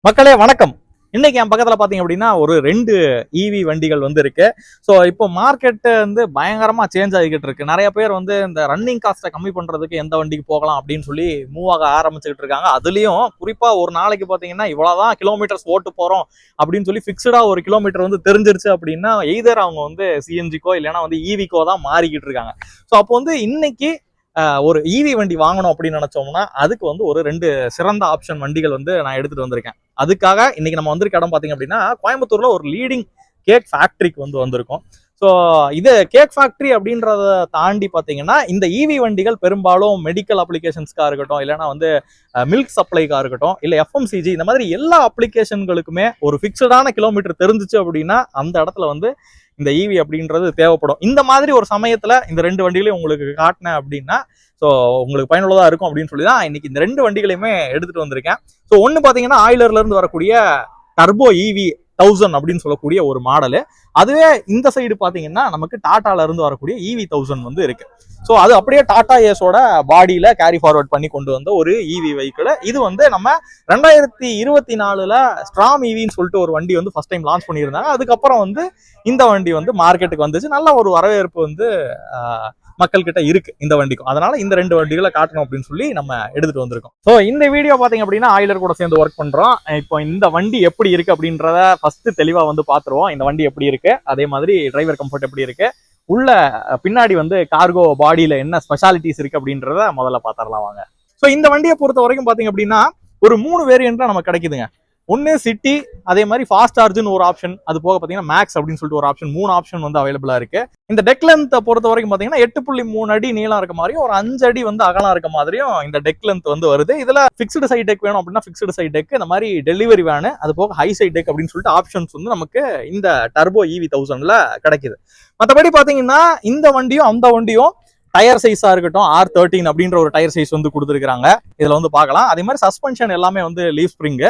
மக்களே வணக்கம். இன்னைக்கு என் பக்கத்துல பாத்தீங்க அப்படின்னா ஒரு 2 இவி வண்டிகள் வந்து இருக்கு. ஸோ இப்போ மார்க்கெட் வந்து பயங்கரமா சேஞ்ச் ஆகிக்கிட்டு இருக்கு. நிறைய பேர் வந்து இந்த ரன்னிங் காஸ்ட்டை கம்மி பண்றதுக்கு எந்த வண்டிக்கு போகலாம் அப்படின்னு சொல்லி மூவ் ஆக ஆரம்பிச்சுக்கிட்டு இருக்காங்க. அதுலயும் குறிப்பா ஒரு நாளைக்கு பாத்தீங்கன்னா இவ்வளவுதான் கிலோமீட்டர்ஸ் ஓட்டு போறோம் அப்படின்னு சொல்லி பிக்சடா ஒரு கிலோமீட்டர் வந்து தெரிஞ்சிருச்சு அப்படின்னா எய்தர் அவங்க வந்து சிஎன்ஜிக்கோ இல்லைன்னா வந்து இவிக்கோ தான் மாறிக்கிட்டு இருக்காங்க. ஸோ அப்போ வந்து இன்னைக்கு ஒரு இவி வண்டி வாங்கணும் அப்படின்னு நினைச்சோம்னா அதுக்கு வந்து ஒரு 2 சிறந்த ஆப்ஷன் வண்டிகள் வந்து நான் எடுத்துட்டு வந்திருக்கேன். அதுக்காக இன்னைக்கு நம்ம வந்திருக்க இடம் பாத்தீங்க அப்படின்னா கோயம்புத்தூர்ல ஒரு லீடிங் கேக் ஃபேக்டரிக்கு வந்து வந்திருக்கோம். ஸோ இது கேக் ஃபேக்டரி அப்படின்றத தாண்டி பார்த்தீங்கன்னா இந்த இவி வண்டிகள் பெரும்பாலும் மெடிக்கல் அப்ளிகேஷன்ஸ்க்காக இருக்கட்டும், இல்லைன்னா வந்து மில்க் சப்ளைக்காக இருக்கட்டும், இல்லை எஃப்எம்சிஜி இந்த மாதிரி எல்லா அப்ளிகேஷன்களுக்குமே ஒரு ஃபிக்ஸடான கிலோமீட்டர் தெரிஞ்சிச்சு அப்படின்னா அந்த இடத்துல வந்து இந்த இவி அப்படின்றது தேவைப்படும். இந்த மாதிரி ஒரு சமயத்துல இந்த 2 வண்டிகளையும் உங்களுக்கு காட்டினேன் அப்படின்னா ஸோ உங்களுக்கு பயனுள்ளதா இருக்கும் அப்படின்னு சொல்லி தான் இன்னைக்கு இந்த 2 வண்டிகளையுமே எடுத்துட்டு வந்திருக்கேன். ஸோ ஒன்னு பாத்தீங்கன்னா ஆயிலர்ல இருந்து வரக்கூடிய டர்போ இவி 1000 அப்படின்னு சொல்லக்கூடிய ஒரு மாடலு. அதுவே இந்த சைடு பாத்தீங்கன்னா நமக்கு டாடால இருந்து வரக்கூடிய இவி 1000 வந்து இருக்கு. ஸோ அது அப்படியே டாடா ஏஸோட பாடியில கேரி ஃபார்வர்ட் பண்ணி கொண்டு வந்த ஒரு இவி வெஹிக்கிள். இது வந்து நம்ம 2024ல ஸ்ட்ராம் இவின்னு சொல்லிட்டு ஒரு வண்டி வந்து ஃபர்ஸ்ட் டைம் லான்ச் பண்ணியிருந்தாங்க. அதுக்கப்புறம் வந்து இந்த வண்டி வந்து மார்க்கெட்டுக்கு வந்துச்சு. நல்ல ஒரு வரவேற்பு வந்து மக்கள் கிட்ட இருக்கு இந்த வண்டிக்கும். அதனால இந்த 2 வண்டிகளை காட்டணும் அப்படின்னு சொல்லி நம்ம எடுத்துட்டு வந்திருக்கோம். ஸோ இந்த வீடியோ பாத்தீங்க அப்படின்னா ஆயிலர் கூட சேர்ந்து ஒர்க் பண்றோம். இப்போ இந்த வண்டி எப்படி இருக்கு அப்படின்றத ஃபர்ஸ்ட் தெளிவா வந்து பாத்துருவோம். இந்த வண்டி எப்படி இருக்கு, அதே மாதிரி டிரைவர் கம்ஃபர்ட் எப்படி இருக்கு, உள்ள பின்னாடி வந்து கார்கோ பாடியில என்ன ஸ்பெஷாலிட்டிஸ் இருக்கு அப்படின்றத முதல்ல பாத்திரலாம் வாங்க. ஸோ இந்த வண்டியை பொறுத்த வரைக்கும் பாத்தீங்க அப்படின்னா ஒரு 3 வேரியன்ட்ல நமக்கு கிடைக்குதுங்க. ஒன்னு சிட்டி, அதே மாதிரி ஃபாஸ்ட் சார்ஜ்னு ஒரு ஆப்ஷன், அது போக பாத்தீங்கன்னா மேக்ஸ் அப்படின்னு சொல்லிட்டு ஒரு ஆப்ஷன், 3 ஆப்ஷன் வந்து அவைலபிளா இருக்கு. இந்த டெக் லென்த்தை பொறுத்த வரைக்கும் பாத்தீங்கன்னா 8.3 அடி நீளம் இருக்க மாதிரியும் ஒரு 5 அடி வந்து அகலம் இருக்க மாதிரியும் இந்த டெக் லென்த் வந்து வருது. இதுல பிக்ஸ்டு சைட் டெக் வேணும் அப்படின்னா பிக்ஸ்டு சைட் டெக், இந்த மாதிரி டெலிவரி வேனு, அது போக ஹை சைட் டெக் அப்படின்னு சொல்லிட்டு ஆப்ஷன்ஸ் வந்து நமக்கு இந்த டர்போ இவி 1000ல கிடைக்குது. மற்றபடி பாத்தீங்கன்னா இந்த வண்டியும் அந்த வண்டியும் டயர் சைஸா இருக்கட்டும் R13 அப்படின்ற ஒரு டயர் சைஸ் வந்து கொடுத்துருக்காங்க. இதுல வந்து பார்க்கலாம். அதே மாதிரி சஸ்பென்ஷன் எல்லாமே வந்து லீஃப் ஸ்ப்ரிங்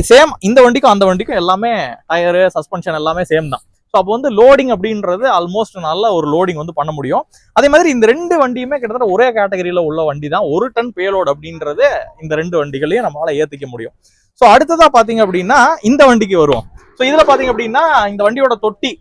சேம். இந்த வண்டிக்கும் அந்த வண்டிக்கும் எல்லாமே டயரு சஸ்பென்ஷன் எல்லாமே சேம் தான். ஸோ அப்போ வந்து லோடிங் அப்படின்றது ஆல்மோஸ்ட் நல்ல ஒரு லோடிங் வந்து பண்ண முடியும். அதே மாதிரி இந்த 2 வண்டியுமே கிட்டத்தட்ட ஒரே கேட்டகரியில உள்ள வண்டி தான். 1 டன் பேலோட் அப்படின்றது இந்த 2 வண்டிகளையும் நம்மளால ஏத்திக்க முடியும். ஸோ அடுத்ததா பாத்தீங்க அப்படின்னா இந்த வண்டிக்கு வருவோம். ஸோ இதுல பாத்தீங்க அப்படின்னா இந்த வண்டியோட தொட்டி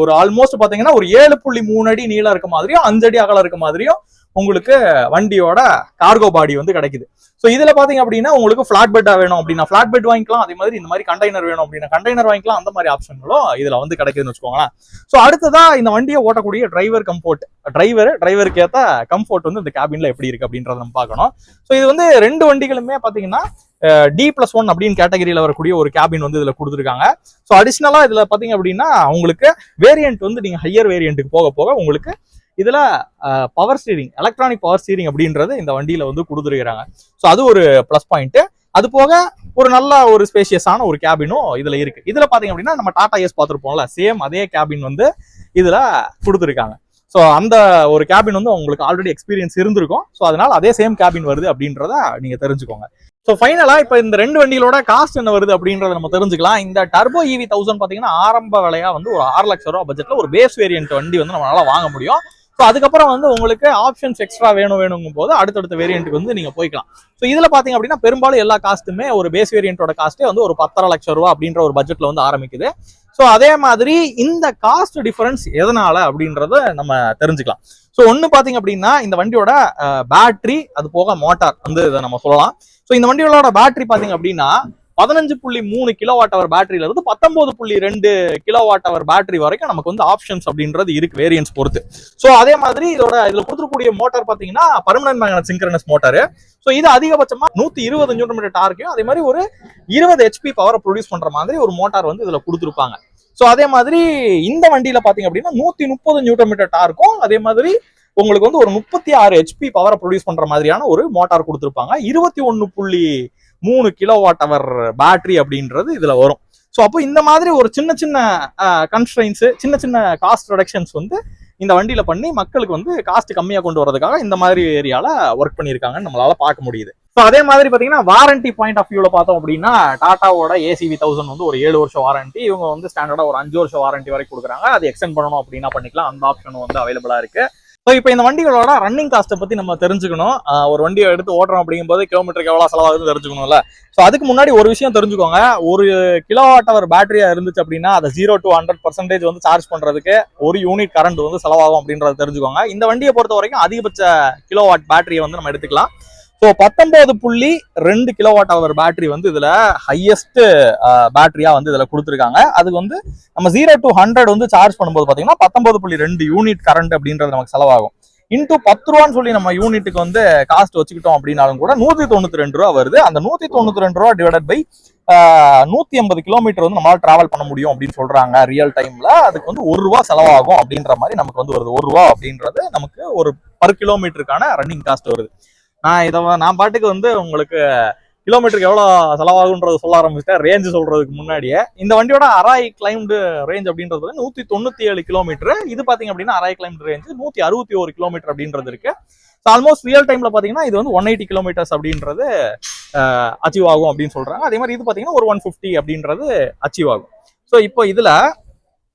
ஒரு ஆல்மோஸ்ட் பாத்தீங்கன்னா ஒரு 7.3 அடி நீளம் இருக்க மாதிரியும் 5 அடி அகலம் இருக்க மாதிரியும் உங்களுக்கு வண்டியோட கார்கோ பாடி வந்து கிடைக்குது. ஸோ இதுல பாத்தீங்க அப்படின்னா உங்களுக்கு பிளாட் பெட்டா வேணும் அப்படின்னா பிளாட் பெட் வாங்கிக்கலாம். அதே மாதிரி இந்த மாதிரி கண்டெய்னர் வேணும் அப்படின்னா கண்டெய்னர் வாங்கிக்கலாம். அந்த மாதிரி ஆப்ஷன்களும் இதுல வந்து கிடைக்குதுன்னு வச்சுக்கோங்களேன். ஸோ அடுத்ததா இந்த வண்டியை ஓட்டக்கூடிய டிரைவர் கம்ஃபோர்ட், டிரைவருக்கு ஏற்ற கம்ஃபோர்ட் வந்து இந்த கேபின்ல எப்படி இருக்கு அப்படின்றத நம்ம பார்க்கணும். ஸோ இது வந்து 2 வண்டிகளுமே பாத்தீங்கன்னா D+1 அப்படின்னு கேட்டகரியில வரக்கூடிய ஒரு கேபின் வந்து இதுல கொடுத்துருக்காங்க. ஸோ அடிஷனலா இதுல பாத்தீங்க அப்படின்னா உங்களுக்கு வேரியன்ட் வந்து நீங்க ஹையர் வேரியன்ட்டுக்கு போக போக உங்களுக்கு இதுல power steering, electronic power steering அப்படின்றது இந்த வண்டியில வந்து கொடுத்துருக்காங்க. ஸோ அது ஒரு பிளஸ் பாயிண்ட். அது போக ஒரு நல்ல ஒரு ஸ்பேஷியஸான ஒரு கேபினும் இதுல இருக்கு. இதுல பாத்தீங்க அப்படின்னா நம்ம டாடா ஏஸ் பார்த்துருப்போம்ல, சேம் அதே கேபின் வந்து இதுல கொடுத்துருக்காங்க. ஸோ அந்த ஒரு கேபின் வந்து உங்களுக்கு ஆல்ரெடி எக்ஸ்பீரியன்ஸ் இருந்திருக்கும். ஸோ அதனால அதே சேம் கேபின் வருது அப்படின்றத நீங்க தெரிஞ்சுக்கோங்க. ஸோ ஃபைனலா இப்போ இந்த 2 வண்டிகளோட காஸ்ட் என்ன வருது அப்படின்றத நம்ம தெரிஞ்சுக்கலாம். இந்த டர்போ இவி 1000 பாத்தீங்கன்னா ஆரம்ப விலையா வந்து ஒரு 6 லட்சம் ரூபாய் பட்ஜெட்ல ஒரு பேஸ் வேரியன்ட் வண்டி வந்து நம்மளால வாங்க முடியும். ஸோ அதுக்கப்புறம் வந்து உங்களுக்கு ஆப்ஷன்ஸ் எக்ஸ்ட்ரா வேணுங்கும் போது அடுத்தடுத்த வேரியன்ட்டுக்கு வந்து நீங்க போய்க்கலாம். ஸோ இதுல பாத்தீங்க அப்படின்னா பெரும்பாலும் எல்லா காஸ்ட்டுமே ஒரு பேஸ் வேரியன்ட்டோட காஸ்ட்டே வந்து ஒரு 10.5 லட்சம் ரூபாய் அப்படின்ற ஒரு பட்ஜெட்ல வந்து ஆரம்பிக்குது. ஸோ அதே மாதிரி இந்த காஸ்ட் டிஃபரன்ஸ் எதனால அப்படின்றத நம்ம தெரிஞ்சுக்கலாம். ஸோ ஒன்னு பாத்தீங்க அப்படின்னா இந்த வண்டியோட பேட்டரி, அது போக மோட்டார் வந்து இதை நம்ம சொல்லலாம். ஸோ இந்த வண்டிகளோட பேட்டரி பாத்தீங்க அப்படின்னா 15.3 கிலோவாட் அவர் பேட்டரியில இருந்து 19.2 கிலோவாட் அவர் பேட்டரி வரைக்கும் நமக்கு வந்து ஆப்ஷன்ஸ் அப்படின்றது இருக்கு வேரியன்ஸ் பொறுத்து. ஸோ அதே மாதிரி இதுல கொடுத்துருக்கூடிய மோட்டார் பாத்தீங்கன்னா permanent magnet synchronous motor. So இது அதிகபட்சமா 120 நியூட்டன் மீட்டர் டார்க்கையும் அதே மாதிரி ஒரு 20 HP பவரை ப்ரொடியூஸ் பண்ற மாதிரி ஒரு மோட்டார் வந்து இதுல கொடுத்துருப்பாங்க. ஸோ அதே மாதிரி இந்த வண்டியில பாத்தீங்க அப்படின்னா 130 நியூட்டன் மீட்டர் டார்க்கும் அதே மாதிரி உங்களுக்கு வந்து ஒரு 36 HP பவரை ப்ரொடியூஸ் பண்ற மாதிரியான ஒரு மோட்டார் கொடுத்துருப்பாங்க. 21.3 கிலோவாட் அவர் பேட்டரி அப்படின்றது இதுல வரும். ஸோ அப்போ இந்த மாதிரி ஒரு சின்ன சின்ன கன்ஸ்ட்ரெயின்ஸ், சின்ன சின்ன காஸ்ட் ரிடக்ஷன்ஸ் வந்து இந்த வண்டியில பண்ணி மக்களுக்கு வந்து காஸ்ட் கம்மியா கொண்டு வரதுக்காக இந்த மாதிரி ஏரியால ஒர்க் பண்ணியிருக்காங்கன்னு நம்மளால பார்க்க முடியுது. ஸோ அதே மாதிரி பாத்தீங்கன்னா வாரண்டி பாயிண்ட் ஆஃப் வியூல பார்த்தோம் அப்படின்னா டாட்டாவோட ஏசிவி 1000 வந்து ஒரு 7 வருஷம் வாரண்டி, இவங்க வந்து ஸ்டாண்டர்டா ஒரு 5 வருஷம் வாரண்டி வரைக்கும் கொடுக்குறாங்க. அது எக்ஸ்டெண்ட் பண்ணணும் அப்படின்னா பண்ணிக்கலாம். அந்த ஆப்ஷன் வந்து அவைலபிளா இருக்கு. ஸோ இப்போ இந்த வண்டிகளோட ரன்னிங் காஸ்ட்டை பற்றி நம்ம தெரிஞ்சுக்கணும். ஒரு வண்டியை எடுத்து ஓட்டுறோம் அப்படிங்கும்போது கிலோமீட்டருக்கு எவ்வளோ செலவாகுதுன்னு தெரிஞ்சுக்கணும்ல. ஸோ அதுக்கு முன்னாடி ஒரு விஷயம் தெரிஞ்சுக்கோங்க. ஒரு கிலோவாட் அவர் பேட்டரியா இருந்துச்சு அப்படின்னா அதை 0 to 100% வந்து சார்ஜ் பண்ணுறதுக்கு ஒரு யூனிட் கரண்ட் வந்து செலவாகும் அப்படின்றத தெரிஞ்சுக்கோங்க. இந்த வண்டியை பொறுத்த வரைக்கும் அதிகபட்ச கிலோவாட் பேட்டரியை வந்து நம்ம எடுத்துக்கலாம். ஸோ 19.2 கிலோவாட் அவர் பேட்டரி வந்து இதுல ஹையஸ்ட் பேட்டரியா வந்து இதுல கொடுத்துருக்காங்க. அதுக்கு வந்து நம்ம 0 to 100 வந்து சார்ஜ் பண்ணும்போது பாத்தீங்கன்னா 19.2 யூனிட் கரண்ட் அப்படின்றது நமக்கு செலவாகும். இன்டூ 10 ரூபான்னு சொல்லி நம்ம யூனிட்டுக்கு வந்து காஸ்ட் வச்சுக்கிட்டோம் அப்படின்னாலும் கூட 192 ரூபா வருது. அந்த 192 ரூபா டிவைடட் பை 180 கிலோமீட்டர் வந்து நம்மளால டிராவல் பண்ண முடியும் அப்படின்னு சொல்றாங்க ரியல் டைம்ல. அதுக்கு வந்து 1 ரூபா செலவாகும் அப்படின்ற மாதிரி நமக்கு வந்து வருது. 1 ரூபா அப்படின்றது நமக்கு ஒரு பர் கிலோமீட்டருக்கான ரன்னிங் காஸ்ட் வருது. நான் பாட்டுக்கு வந்து உங்களுக்கு கிலோமீட்டருக்கு எவ்வளவு செலவாகுன்றது சொல்ல ஆரம்பிச்சிட்டேன் ரேஞ்சு சொல்றதுக்கு முன்னாடியே. இந்த வண்டியோட அராய் கிளைம்டு ரேஞ்ச் அப்படின்றது 197 கிலோமீட்டர். இது பாத்தீங்க அப்படின்னா அராய் கிளைம்டு ரேஞ்ச் 161 கிலோமீட்டர் அப்படின்றது இருக்கு. ஆல்மோஸ்ட் ரியல் டைம்ல பாத்தீங்கன்னா இது வந்து 180 கிலோமீட்டர்ஸ் அப்படின்றது அச்சீவ் ஆகும் அப்படின்னு சொல்றாங்க. அதே மாதிரி இது பாத்தீங்கன்னா ஒரு 150 அப்படின்றது அச்சீவ் ஆகும். ஸோ இப்போ இதுல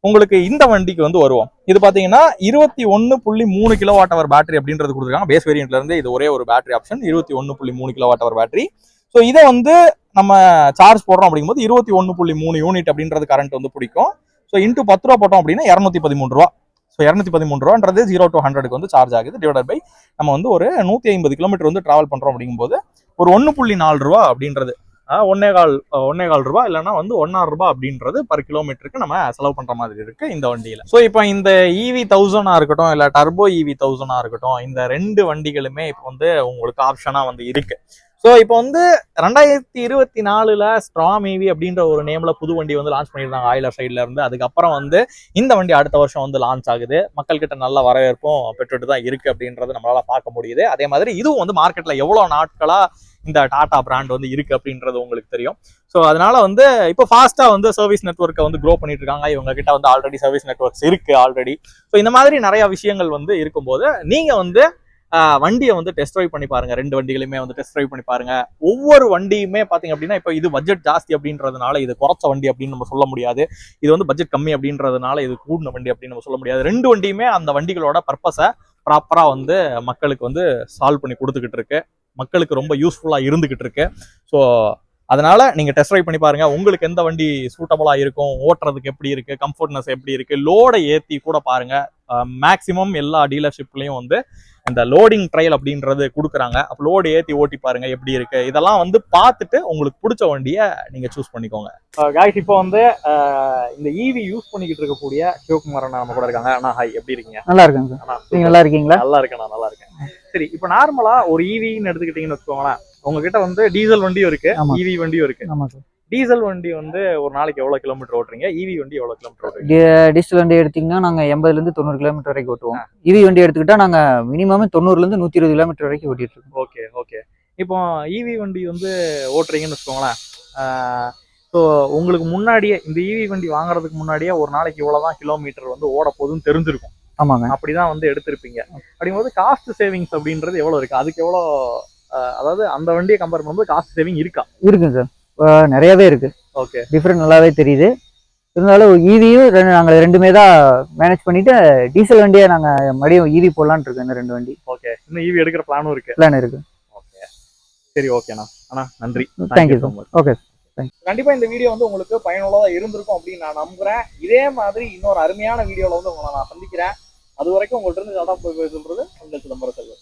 உங்களுக்கு இந்த வண்டிக்கு வந்து வருவோம். இது பாத்தீங்கன்னா 21.3 கிலோவாட் அவர் பேட்டரி அப்படின்றது கொடுத்துருக்காங்க. பேஸ் வேரியன்ட்ல இருந்து இது ஒரே ஒரு பேட்டரி ஆப்ஷன் 21.3 கிலோவாட் அவர் பேட்டரி. ஸோ இதை வந்து நம்ம சார்ஜ் போடுறோம் அப்படிங்கும்போது 21.3 யூனிட் அப்படின்றது கரண்ட் வந்து பிடிக்கும். ஸோ இன்டூ 10 ரூபா போட்டோம் அப்படின்னா 213 ரூபா. ஸோ 213 ரூபான்றது 0 to 100க்கு வந்து சார்ஜ் ஆகுது. டிவைட் பை நம்ம வந்து ஒரு 150 கிலோமீட்டர் வந்து டிராவல் பண்றோம் அப்படிங்கும்போது ஒரு 1.4 ரூபா அப்படின்றது 1.25 ரூபா இல்லைன்னா வந்து 1.5 ரூபா அப்படின்றது பர் கிலோமீட்டருக்கு நம்ம செலவு பண்ற மாதிரி இருக்கு இந்த வண்டியில. ஸோ இப்போ இந்த EV 1000 இருக்கட்டும் இல்ல டர்போ EV 1000 இருக்கட்டும், இந்த ரெண்டு வண்டிகளுமே இப்போ வந்து உங்களுக்கு ஆப்ஷனா வந்து இருக்கு. ஸோ இப்போ வந்து 2024 ஸ்ட்ராம் EV அப்படின்ற ஒரு நேம்ல புது வண்டி வந்து லான்ச் பண்ணியிருந்தாங்க ஆயிலர் சைட்ல இருந்து. அதுக்கப்புறம் வந்து இந்த வண்டி அடுத்த வருஷம் வந்து லான்ச் ஆகுது. மக்கள் கிட்ட நல்ல வரவேற்பும் பெற்றுட்டு தான் இருக்கு அப்படின்றது நம்மளால பார்க்க முடியுது. அதே மாதிரி இதுவும் வந்து மார்க்கெட்ல எவ்வளவு நாட்களா இந்த டாடா பிராண்ட் வந்து இருக்கு அப்படின்றது உங்களுக்கு தெரியும். ஸோ அதனால வந்து இப்போ ஃபாஸ்டா வந்து சர்வீஸ் நெட்வொர்க்கை வந்து க்ரோ பண்ணிட்டு இருக்காங்க. இவங்க கிட்ட வந்து ஆல்ரெடி சர்வீஸ் நெட்வொர்க்ஸ் இருக்கு ஆல்ரெடி. ஸோ இந்த மாதிரி நிறைய விஷயங்கள் வந்து இருக்கும்போது நீங்க வந்து வண்டியை வந்து டெஸ்ட் ட்ரைவ் பண்ணி பாருங்க. ரெண்டு வண்டிகளுமே வந்து டெஸ்ட் ட்ரைவ் பண்ணி பாருங்க. ஒவ்வொரு வண்டியுமே பாத்தீங்க அப்படின்னா இப்போ இது பட்ஜெட் ஜாஸ்தி அப்படின்றதுனால இது குறைச்ச வண்டி அப்படின்னு நம்ம சொல்ல முடியாது. இது வந்து பட்ஜெட் கம்மி அப்படின்றதுனால இது கூடின வண்டி அப்படின்னு நம்ம சொல்ல முடியாது. ரெண்டு வண்டியுமே அந்த வண்டிகளோட பர்பஸை ப்ராப்பரா வந்து மக்களுக்கு வந்து சால்வ் பண்ணி கொடுத்துக்கிட்டு இருக்கு. மக்களுக்கு ரொம்ப யூஸ்ஃபுல்லா இருந்துகிட்டு இருக்கு. ஸோ அதனால நீங்க டெஸ்ட் ட்ரைவ் பண்ணி பாருங்க. உங்களுக்கு எந்த வண்டி சூட்டபிளா இருக்கும், ஓட்டுறதுக்கு எப்படி இருக்கு, கம்ஃபர்ட்னஸ் எப்படி இருக்கு, லோடை ஏத்தி கூட பாருங்க. மேக்சிமம் எல்லா டீலர்ஷிப்லயும் வந்து இந்த லோடிங் ட்ரையல் அப்படின்றது கொடுக்குறாங்க. அப்போ லோடு ஏற்றி ஓட்டி பாருங்க எப்படி இருக்கு. இதெல்லாம் வந்து பார்த்துட்டு உங்களுக்கு பிடிச்ச வண்டியை நீங்க சூஸ் பண்ணிக்கோங்க. காய்ஸ் இப்போ வந்து இந்த EV யூஸ் பண்ணிக்கிட்டு இருக்கக்கூடிய சிவகுமார் அண்ணா நம்ம கூட இருக்காங்க. அண்ணா ஹாய், எப்படி இருக்கீங்க? நல்லா இருக்கேங்க. நீங்க நல்லா இருக்கீங்களா? நல்லா இருக்கேன், நல்லா இருக்கேன். சரி, இப்போ நார்மலா ஒரு EVன்னு எடுத்துக்கிட்டீங்கன்னு வச்சுக்கோங்களேன். உங்ககிட்ட வந்து டீசல் வண்டியும் இருக்கு, EV வண்டியும் இருக்கு. ஆமா சார். டீசல் வண்டி வந்து ஒரு நாளைக்கு எவ்வளவு கிலோமீட்டர் ஓட்டுறீங்க? EV வண்டி எவ்வளவு கிலோமீட்டர் ஓட்டுறீங்க? டீசல் வண்டி எடுத்தீங்கன்னா நாங்க 80ல இருந்து 90 கிலோமீட்டர் வரைக்கும் ஓட்டுவோம். EV வண்டி எடுத்துக்கிட்டா நாங்க மினிமம் 90ல இருந்து 120 கிலோமீட்டர் வரைக்கும் ஓட்டிட்டு இருக்கோம். Okay okay. இப்போ EV வண்டி வந்து ஓட்டுறீங்கன்னு வச்சுக்கோங்களேன். ஸோ உங்களுக்கு முன்னாடியே இந்த EV வண்டி வாங்குறதுக்கு முன்னாடியே ஒரு நாளைக்கு இவ்வளவுதான் கிலோமீட்டர் வந்து ஓட போகுதுன்னு தெரிஞ்சிருக்கும். ஆமாங்க. அப்படிதான் வந்து எடுத்திருப்பீங்க. அப்படிங்கும்போது காஸ்ட் சேவிங்ஸ் அப்படின்றது எவ்வளவு இருக்கு? அதுக்கு எவ்வளோ, அதாவது அந்த வண்டியை கம்பேர் பண்ணும்போது காஸ்ட் சேவிங் இருக்கா? இருக்குங்க சார், நிறையவே இருக்கு. ஓகே, டிஃபரெண்ட் நல்லாவே தெரியுது. இருந்தாலும் EVயும் நாங்கள் ரெண்டுமே தான் மேனேஜ் பண்ணிட்டு டீசல் வண்டியை நாங்கள் மறுபடியும் EV போடலான்னு இருக்கோம். இந்த ரெண்டு வண்டி. ஓகே, இன்னும் EV எடுக்கிற பிளானும் இருக்கு? பிளான் இருக்கு. ஓகே, சரி, ஓகேண்ணா. அண்ணா நன்றி. Thank you so much. ஓகே, கண்டிப்பா இந்த வீடியோ வந்து உங்களுக்கு பயனுள்ளதா இருந்திருக்கும் அப்படின்னு நான் நம்புறேன். இதே மாதிரி இன்னொரு அருமையான வீடியோல வந்து உங்களை நான் சந்திக்கிறேன். அது வரைக்கும் உங்கள்கிட்ட இருந்து டாடா பை பை சொல்றது உங்கள் சிதம்பரம் செல்வன்.